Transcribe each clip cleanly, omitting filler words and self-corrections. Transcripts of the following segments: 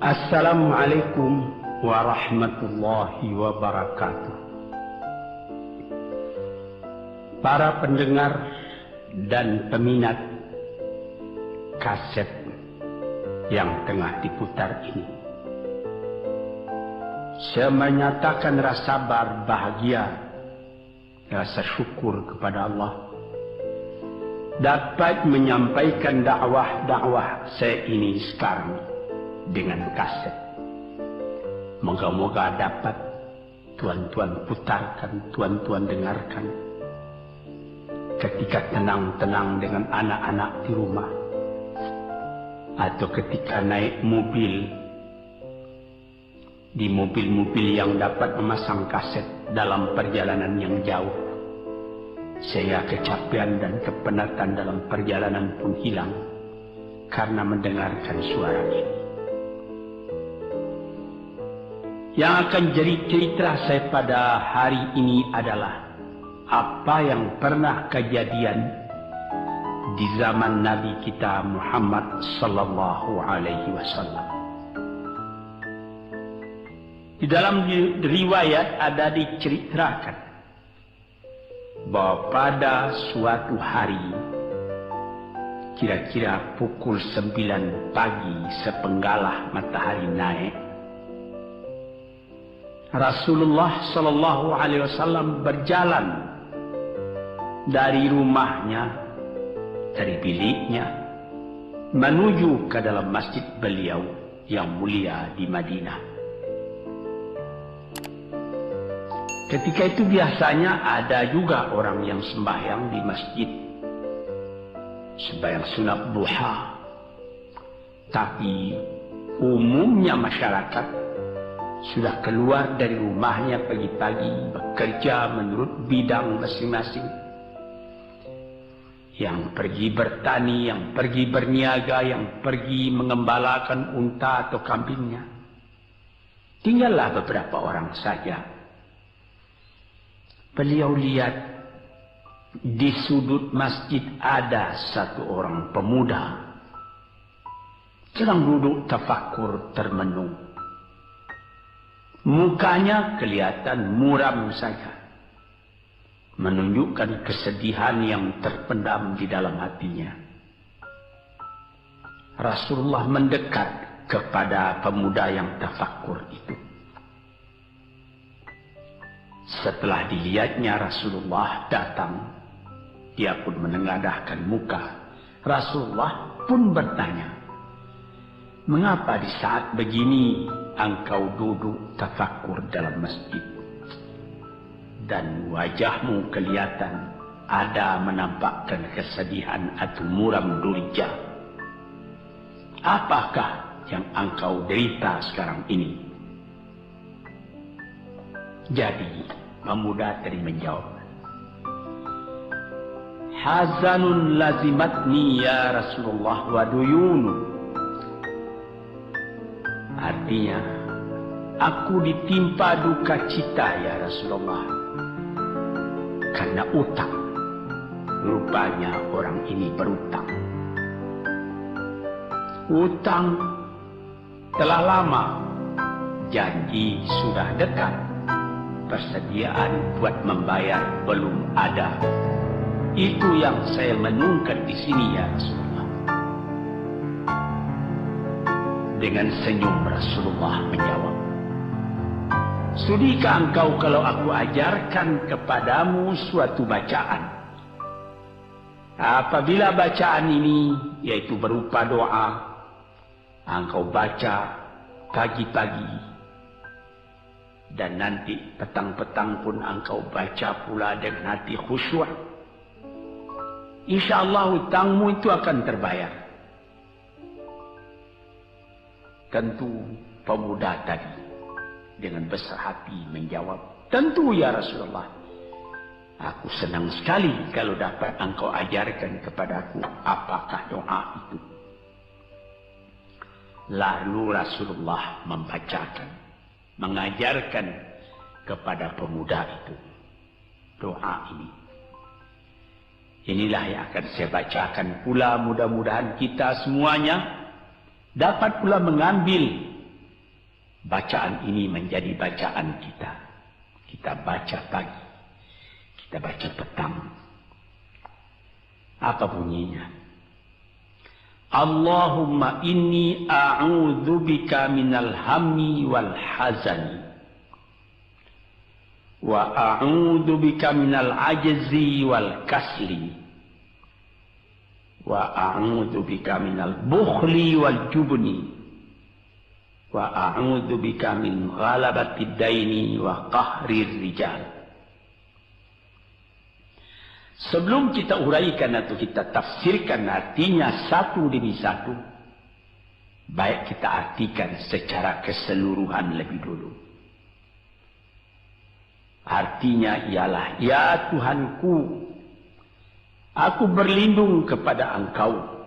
Assalamualaikum warahmatullahi wabarakatuh. Para pendengar dan peminat kaset yang tengah diputar ini, saya menyatakan rasa bahagia, rasa syukur kepada Allah dapat menyampaikan dakwah saya ini sekarang dengan kaset. Moga-moga dapat tuan-tuan putarkan, tuan-tuan dengarkan ketika tenang-tenang dengan anak-anak di rumah, atau ketika naik mobil, di mobil-mobil yang dapat memasang kaset dalam perjalanan yang jauh, sehingga kecapean dan kepenatan dalam perjalanan pun hilang karena mendengarkan suara ini. Yang akan jadi cerita saya pada hari ini adalah apa yang pernah kejadian di zaman Nabi kita Muhammad sallallahu alaihi wasallam. Di dalam riwayat ada diceritakan bahwa pada suatu hari, kira-kira pukul 9 pagi sepenggalah matahari naik, Rasulullah sallallahu alaihi wasallam berjalan dari rumahnya, dari biliknya, menuju ke dalam masjid beliau yang mulia di Madinah. Ketika itu biasanya ada juga orang yang sembahyang di masjid, sembahyang sunat duha. Tapi umumnya masyarakat sudah keluar dari rumahnya pagi-pagi, bekerja menurut bidang masing-masing. Yang pergi bertani, yang pergi berniaga, yang pergi mengembalakan unta atau kambingnya. Tinggallah beberapa orang saja. Beliau lihat di sudut masjid ada satu orang pemuda sedang duduk tafakur termenung. Mukanya kelihatan muram saja, menunjukkan kesedihan yang terpendam di dalam hatinya. Rasulullah mendekat kepada pemuda yang tafakur itu. Setelah dilihatnya Rasulullah datang, dia pun menengadahkan muka. Rasulullah pun bertanya, "Mengapa di saat begini engkau duduk tafakur dalam masjid? Dan wajahmu kelihatan ada menampakkan kesedihan atau muram durja. Apakah yang engkau derita sekarang ini?" Jadi pemuda tadi menjawab, "Hazanun lazimatni ya Rasulullah wa duyunu." Artinya, aku ditimpa duka cita ya Rasulullah, karena utang. Rupanya orang ini berutang. Utang telah lama, janji sudah dekat, persediaan buat membayar belum ada. Itu yang saya menungkan di sini ya Rasulullah. Dengan senyum Rasulullah menjawab, "Sudikah engkau kalau aku ajarkan kepadamu suatu bacaan? Apabila bacaan ini, yaitu berupa doa, engkau baca pagi-pagi, dan nanti petang-petang pun engkau baca pula dengan hati khusyuk, insyaallah hutangmu itu akan terbayar." Tentu pemuda tadi dengan besar hati menjawab, "Tentu ya Rasulullah. Aku senang sekali kalau dapat engkau ajarkan kepadaku apakah doa itu." Lalu Rasulullah membacakan, mengajarkan kepada pemuda itu doa ini. Inilah yang akan saya bacakan pula, mudah-mudahan kita semuanya dapat pula mengambil bacaan ini menjadi bacaan kita. Kita baca pagi, kita baca petang. Apa bunyinya? Allahumma inni a'udzubika minal hammi wal hazani wa a'udzubika minal ajzi wal kasli wa a'udzubika minal bukhli wal jubni wa a'udzubika min ghalabati daini wa qahrir rijal. Sebelum kita uraikan atau kita tafsirkan artinya satu demi satu, baik kita artikan secara keseluruhan lebih dulu. Artinya ialah, ya Tuhanku, aku berlindung kepada Engkau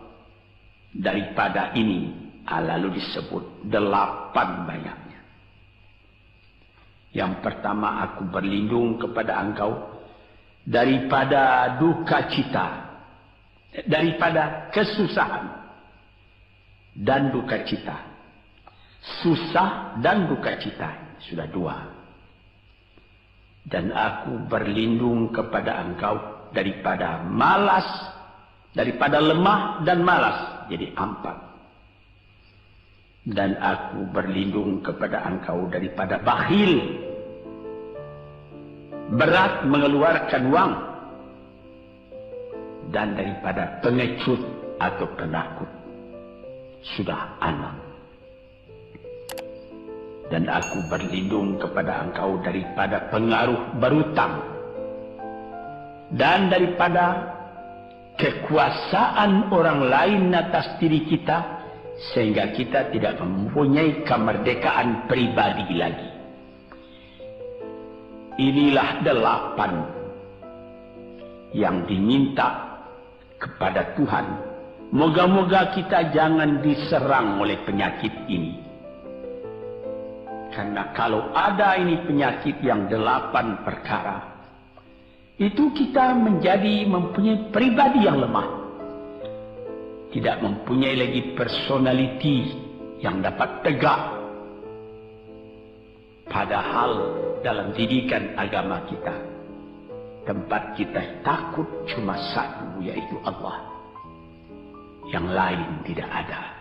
daripada ini. Lalu disebut 8 banyaknya. Yang pertama, aku berlindung kepada Engkau daripada duka cita, daripada kesusahan dan duka cita. Susah dan duka cita, sudah 2. Dan aku berlindung kepada Engkau daripada malas, daripada lemah dan malas, jadi 4. Dan aku berlindung kepada Engkau daripada bakhil, berat mengeluarkan uang, dan daripada pengecut atau penakut, sudah 6. Dan aku berlindung kepada Engkau daripada pengaruh berutang dan daripada kekuasaan orang lain atas diri kita, sehingga kita tidak mempunyai kemerdekaan pribadi lagi. Inilah 8 yang diminta kepada Tuhan. Moga-moga kita jangan diserang oleh penyakit ini. Karena kalau ada ini penyakit yang 8 perkara, itu kita mempunyai pribadi yang lemah. Tidak mempunyai lagi personality yang dapat tegak. Padahal dalam didikan agama kita, tempat kita takut cuma satu, yaitu Allah. Yang lain tidak ada.